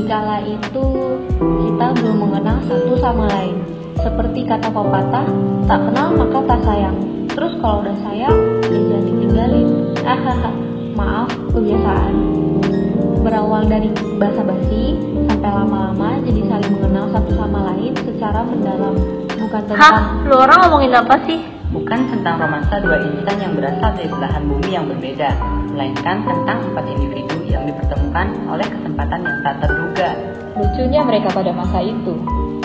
Dikala itu kita belum mengenal satu sama lain. Seperti kata pepatah, tak kenal maka tak sayang. Terus kalau udah sayang, ya jangan ditinggalin. Maaf, kebiasaan. Berawal dari basa-basi sampai lama-lama jadi saling mengenal satu sama lain secara mendalam. Bukan tentang... Lu orang ngomongin apa sih? Bukan tentang romansa dua insan yang berasal dari belahan bumi yang berbeda, melainkan tentang 4 individu yang dipertemukan oleh kesempatan yang tak terduga. Lucunya mereka pada masa itu,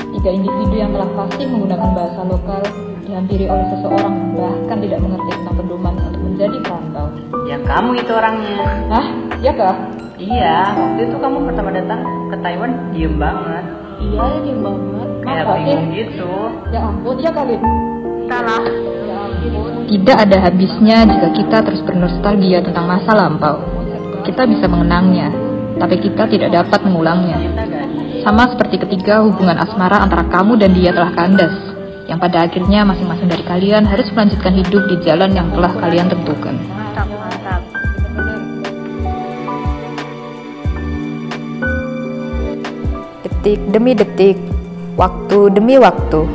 3 individu yang telah fasih menggunakan bahasa lokal dihampiri oleh seseorang yang bahkan tidak mengerti tentang pedoman untuk menjadi perantau. Ya kamu itu orangnya. Hah? Ya kah? Iya, waktu itu kamu pertama datang ke Taiwan diem banget. Iya, diem banget. Kayak bingung gitu. Ya ampun, ya kali. Salah. Ya ampun. Tidak ada habisnya jika kita terus bernostalgia tentang masa lampau. Kita bisa mengenangnya, tapi kita tidak dapat mengulangnya. Sama seperti ketika hubungan asmara antara kamu dan dia telah kandas, yang pada akhirnya masing-masing dari kalian harus melanjutkan hidup di jalan yang telah kalian tentukan. Mantap. Detik demi detik, waktu demi waktu,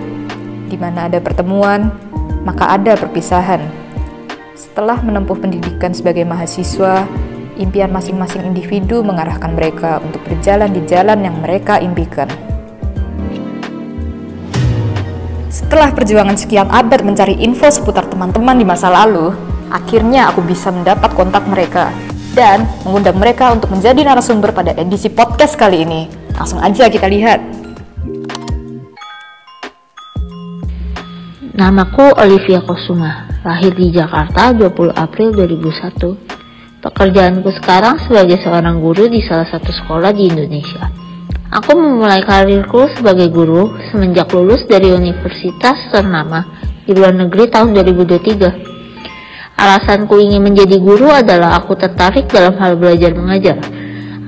di mana ada pertemuan, maka ada perpisahan. Setelah menempuh pendidikan sebagai mahasiswa, impian masing-masing individu mengarahkan mereka untuk berjalan di jalan yang mereka impikan. Setelah perjuangan sekian abad mencari info seputar teman-teman di masa lalu, akhirnya aku bisa mendapat kontak mereka dan mengundang mereka untuk menjadi narasumber pada edisi podcast kali ini. Langsung aja kita lihat. Namaku Olivia Kosuma, lahir di Jakarta 20 April 2001. Pekerjaanku sekarang sebagai seorang guru di salah satu sekolah di Indonesia. Aku memulai karirku sebagai guru semenjak lulus dari universitas ternama di luar negeri tahun 2023. Alasanku ingin menjadi guru adalah aku tertarik dalam hal belajar mengajar.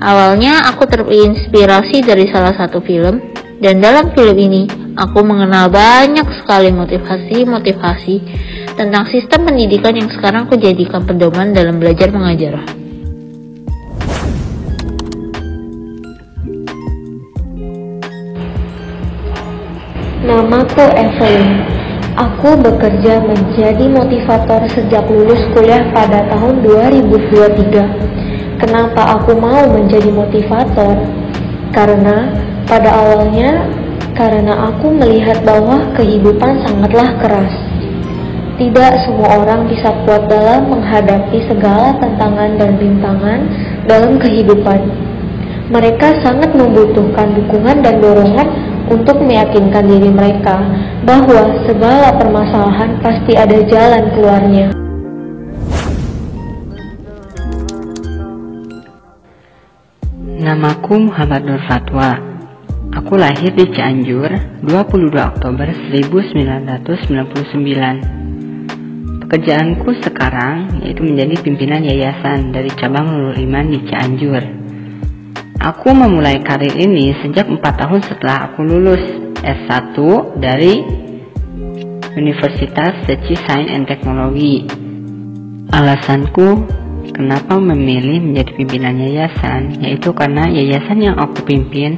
Awalnya aku terinspirasi dari salah satu film, dan dalam film ini aku mengenal banyak sekali motivasi tentang sistem pendidikan yang sekarang aku jadikan pedoman dalam belajar mengajar. Namaku Evelyn. Aku bekerja menjadi motivator sejak lulus kuliah pada tahun 2023. Kenapa aku mau menjadi motivator? Karena pada awalnya aku melihat bahwa kehidupan sangatlah keras. Tidak semua orang bisa kuat dalam menghadapi segala tantangan dan rintangan dalam kehidupan. Mereka sangat membutuhkan dukungan dan dorongan untuk meyakinkan diri mereka bahwa segala permasalahan pasti ada jalan keluarnya. Namaku Muhammad Nur Fatwa. Aku lahir di Cianjur 22 Oktober 1999. Pekerjaanku sekarang yaitu menjadi pimpinan yayasan dari cabang Nurul Iman di Cianjur. Aku memulai karir ini sejak 4 tahun setelah aku lulus S1 dari Universitas Seci Sains and Teknologi. Alasanku kenapa memilih menjadi pimpinan yayasan, yaitu karena yayasan yang aku pimpin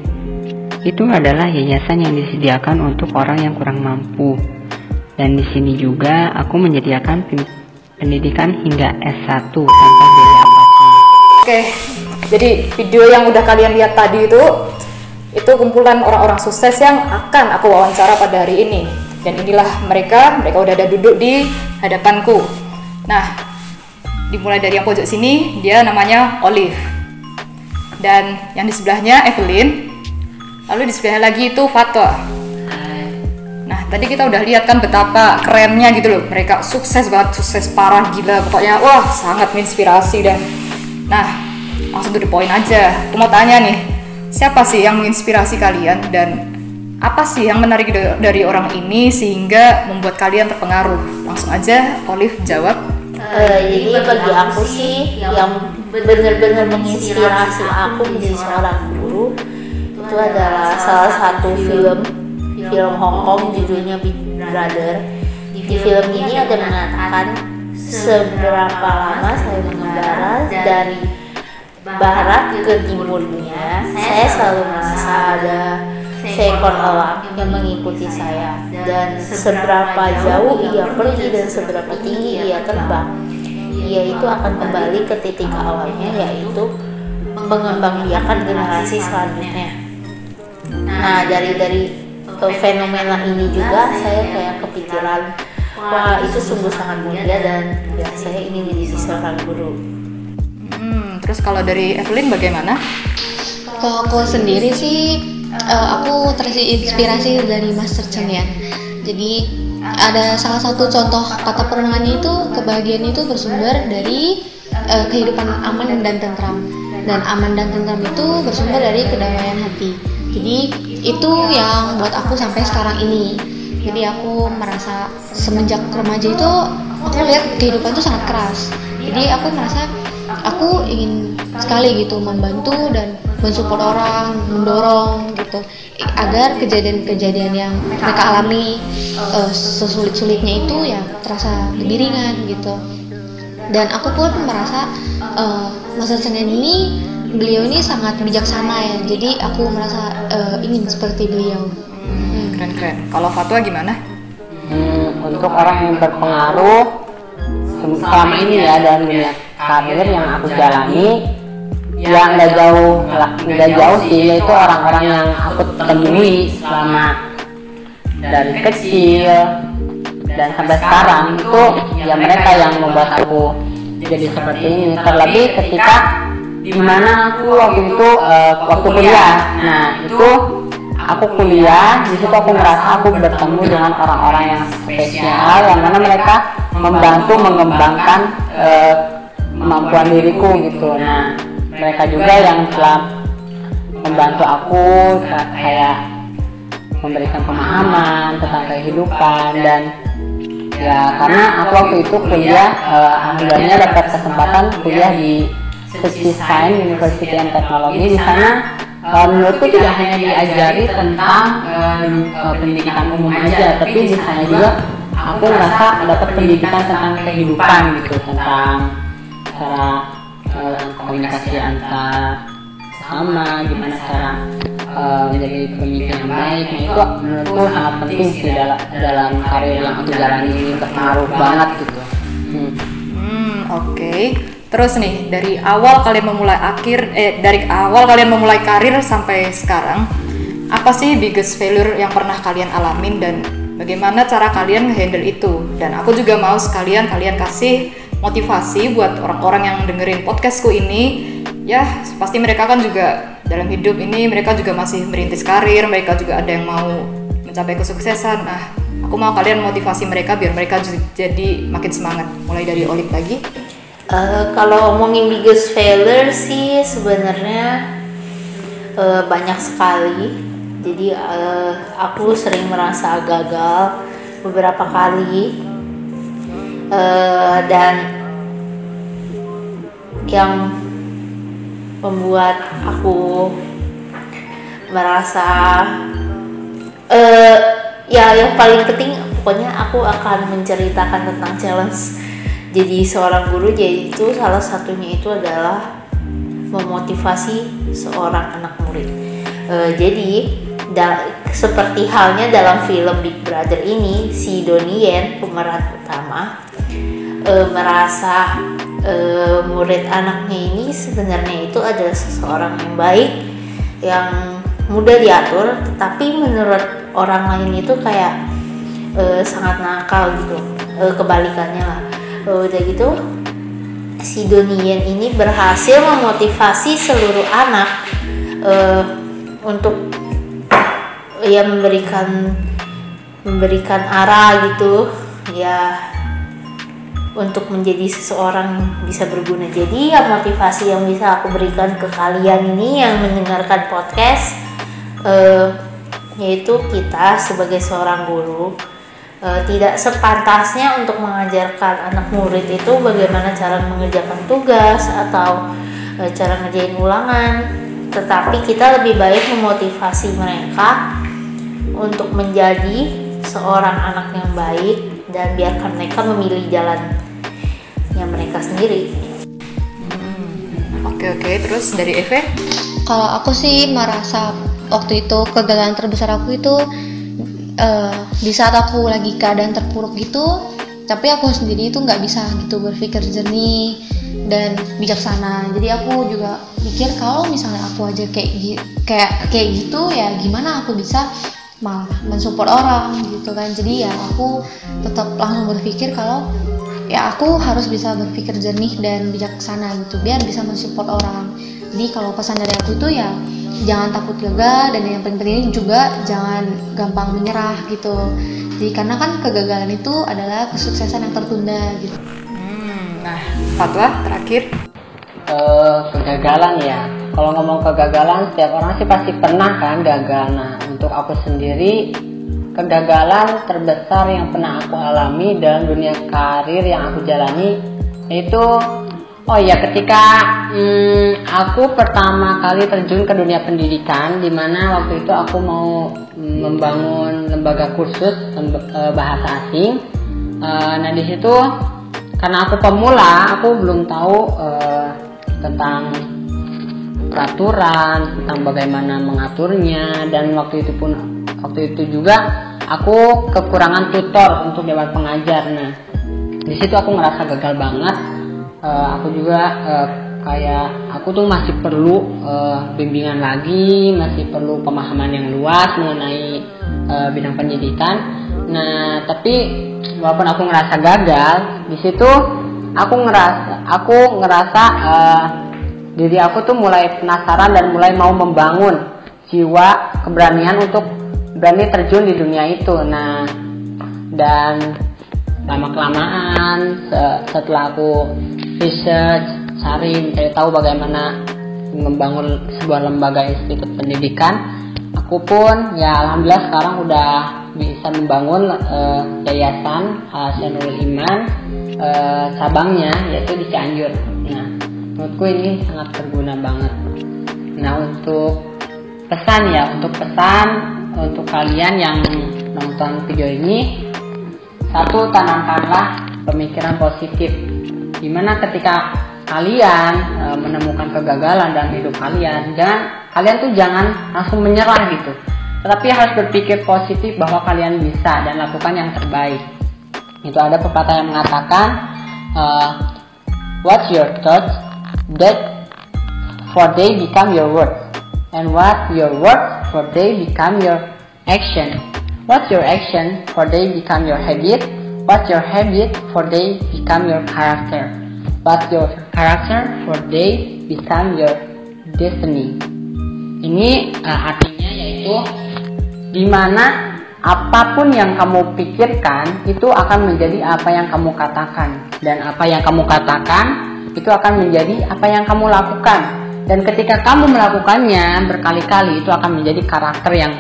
itu adalah yayasan yang disediakan untuk orang yang kurang mampu. Dan di sini juga aku menyediakan pendidikan hingga S1 tanpa biaya apapun. Oke, jadi video yang udah kalian lihat tadi itu kumpulan orang-orang sukses yang akan aku wawancara pada hari ini. Dan inilah mereka udah ada duduk di hadapanku. Nah, dimulai dari yang pojok sini, dia namanya Olive. Dan yang di sebelahnya Evelyn. Lalu di sebelahnya lagi itu Fatwa. Nah, tadi kita udah lihat kan betapa kerennya gitu loh. Mereka sukses banget, sukses parah, gila. Pokoknya wah, sangat menginspirasi dan nah, langsung to the point aja. Aku mau tanya nih, siapa sih yang menginspirasi kalian dan apa sih yang menarik dari orang ini sehingga membuat kalian terpengaruh? Langsung aja Olive jawab. Jadi bagi aku sih yang benar-benar menginspirasi aku menjadi seorang guru itu adalah salah satu film Hong Kong judulnya Big Brother. Di film ini ada mengatakan seberapa lama saya mengembara dari barat ke timurnya, saya selalu merasa ada seekor elang yang mengikuti saya, dan seberapa jauh ia pergi dan seberapa tinggi ia terbang, ia itu akan kembali ke titik awalnya, yaitu mengembangbiakan generasi selanjutnya. Nah, dari fenomena ini juga saya kayak kepikiran, wah itu sungguh sangat mulia, dan ya saya ingin menjadi seorang guru. Terus kalau dari Evelyn bagaimana? Kalau aku sendiri sih, aku terinspirasi dari Master Chen ya. Jadi ada salah satu contoh kata perenungannya itu, kebahagiaan itu bersumber dari kehidupan aman dan tentram. Dan aman dan tentram itu bersumber dari kedamaian hati. Jadi itu yang buat aku sampai sekarang ini. Jadi aku merasa semenjak remaja itu aku lihat kehidupan itu sangat keras. Jadi aku merasa aku ingin sekali gitu membantu dan mensupport orang, mendorong gitu agar kejadian-kejadian yang mereka alami sesulit-sulitnya itu ya terasa lebih ringan gitu. Dan aku pun merasa masa Senin ini beliau ini sangat bijaksana ya, jadi aku merasa ingin seperti beliau. Keren. Kalau Fatwa gimana? Untuk orang yang berpengaruh selama ini ya dalam dunia karir yang aku jalani, ya nggak jauh sih, yaitu orang-orang yang aku temui selama dari kecil dan sampai sekarang itu ya mereka yang membuat aku jadi seperti ini. Terlebih ketika dimana aku waktu itu waktu kuliah, nah itu aku kuliah di situ aku merasa aku bertemu dengan orang-orang yang spesial yang mana mereka membantu mengembangkan kemampuan diriku gitu. Nah mereka juga yang telah membantu aku kayak memberikan pemahaman tentang kehidupan, dan ya karena aku waktu itu kuliah alhamdulillah dapat kesempatan kuliah di Science University and Technology. Di sana menurutku tidak hanya diajari tentang pendidikan umum aja, tapi di sana juga aku merasa dapat pendidikan tentang kehidupan gitu, tentang cara komunikasi antar sesama, gimana cara menjadi pemimpin yang baik. Nah itu menurutku sangat penting sih dalam karir yang aku jalani ini, berpengaruh banget gitu. Oke. Terus nih, dari awal kalian memulai karir sampai sekarang, apa sih biggest failure yang pernah kalian alamin dan bagaimana cara kalian nge-handle itu? Dan aku juga mau sekalian kalian kasih motivasi buat orang-orang yang dengerin podcastku ini. Ya, pasti mereka kan juga dalam hidup ini mereka juga masih merintis karir, mereka juga ada yang mau mencapai kesuksesan. Nah, aku mau kalian motivasi mereka biar mereka jadi makin semangat. Mulai dari Olip lagi. Kalau ngomongin biggest failure sih sebenarnya banyak sekali. Jadi aku sering merasa gagal beberapa kali, dan yang membuat aku merasa ya yang paling penting pokoknya aku akan menceritakan tentang challenge jadi seorang guru, yaitu salah satunya itu adalah memotivasi seorang anak murid. Jadi seperti halnya dalam film Big Brother ini, si Donnie Yen pemeran utama merasa murid anaknya ini sebenarnya itu adalah seseorang yang baik, yang mudah diatur, tetapi menurut orang lain itu kayak sangat nakal gitu, kebalikannya lah. Udah gitu si Donnie Yen ini berhasil memotivasi seluruh anak untuk ya memberikan arah gitu ya, untuk menjadi seseorang yang bisa berguna. Jadi ya motivasi yang bisa aku berikan ke kalian ini yang mendengarkan podcast, yaitu kita sebagai seorang guru tidak sepantasnya untuk mengajarkan anak murid itu bagaimana cara mengerjakan tugas atau cara ngerjain ulangan, tetapi kita lebih baik memotivasi mereka untuk menjadi seorang anak yang baik dan biarkan mereka memilih jalan yang mereka sendiri. Oke. Oke, terus dari Eve? Kalau aku sih merasa waktu itu kegagalan terbesar aku itu di saat aku lagi keadaan terpuruk gitu, tapi aku sendiri itu nggak bisa gitu berpikir jernih dan bijaksana. Jadi aku juga mikir kalau misalnya aku aja kayak gitu ya gimana aku bisa malah mensupport orang gitu kan. Jadi ya aku tetap langsung berpikir kalau ya aku harus bisa berpikir jernih dan bijaksana gitu biar bisa mensupport orang. Jadi kalau pesan dari aku itu ya jangan takut gagal, dan yang paling penting juga jangan gampang menyerah gitu. Jadi karena kan kegagalan itu adalah kesuksesan yang tertunda gitu. Nah, Fatwa terakhir. Kegagalan ya. Kalau ngomong kegagalan, setiap orang sih pasti pernah kan gagal. Nah, untuk aku sendiri, kegagalan terbesar yang pernah aku alami dalam dunia karir yang aku jalani yaitu ketika aku pertama kali terjun ke dunia pendidikan, di mana waktu itu aku mau membangun lembaga kursus bahasa asing. Nah di situ karena aku pemula, aku belum tahu tentang peraturan, tentang bagaimana mengaturnya, dan waktu itu juga aku kekurangan tutor untuk dewan pengajar. Nah di situ aku ngerasa gagal banget. Aku juga aku tuh masih perlu bimbingan lagi, masih perlu pemahaman yang luas mengenai bidang pendidikan. Nah, tapi walaupun aku ngerasa gagal, di situ aku ngerasa diri aku tuh mulai penasaran dan mulai mau membangun jiwa keberanian untuk berani terjun di dunia itu. Nah, dan lama-kelamaan setelah aku research, cari tahu bagaimana membangun sebuah lembaga institut pendidikan, aku pun ya alhamdulillah sekarang udah bisa membangun yayasan Hasanul Iman, cabangnya yaitu di Cianjur. Nah, menurutku ini sangat berguna banget. Nah, untuk pesan untuk kalian yang nonton video ini, satu, tanamkanlah pemikiran positif, dimana ketika kalian menemukan kegagalan dalam hidup kalian, kalian tuh jangan langsung menyerah gitu, tetapi harus berpikir positif bahwa kalian bisa dan lakukan yang terbaik. Itu ada pepatah yang mengatakan what's your thoughts, that for they become your words, and what your words for they become your action. What's your action for they become your habit. What's your habit for they become your character. What's your character for they become your destiny. Ini artinya yaitu dimana apapun yang kamu pikirkan itu akan menjadi apa yang kamu katakan, dan apa yang kamu katakan itu akan menjadi apa yang kamu lakukan, dan ketika kamu melakukannya berkali-kali itu akan menjadi karakter yang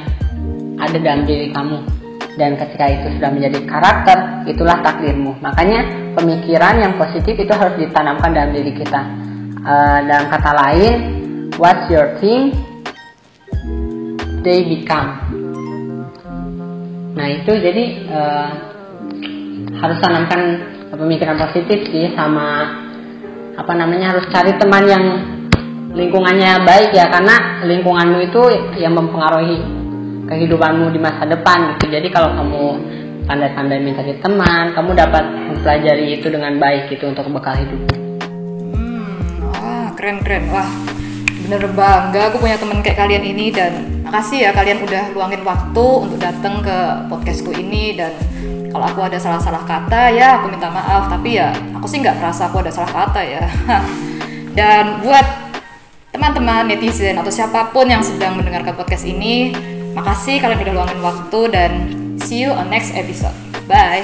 ada dalam diri kamu, dan ketika itu sudah menjadi karakter, itulah takdirmu. Makanya pemikiran yang positif itu harus ditanamkan dalam diri kita. Dalam kata lain, what's your thing, they become. Nah itu jadi harus tanamkan pemikiran positif sih, sama harus cari teman yang lingkungannya baik ya, karena lingkunganmu itu yang mempengaruhi kehidupanmu di masa depan gitu. Jadi kalau kamu pandai-pandai mencari teman, kamu dapat mempelajari itu dengan baik gitu untuk bekal hidup. Wah, keren. Wah, bener bangga aku punya teman kayak kalian ini, dan makasih ya kalian udah luangin waktu untuk datang ke podcastku ini. Dan kalau aku ada salah-salah kata ya aku minta maaf, tapi ya aku sih nggak merasa aku ada salah kata ya. Dan buat teman-teman netizen atau siapapun yang sedang mendengarkan podcast ini, makasih kalian udah luangin waktu, dan see you on next episode. Bye.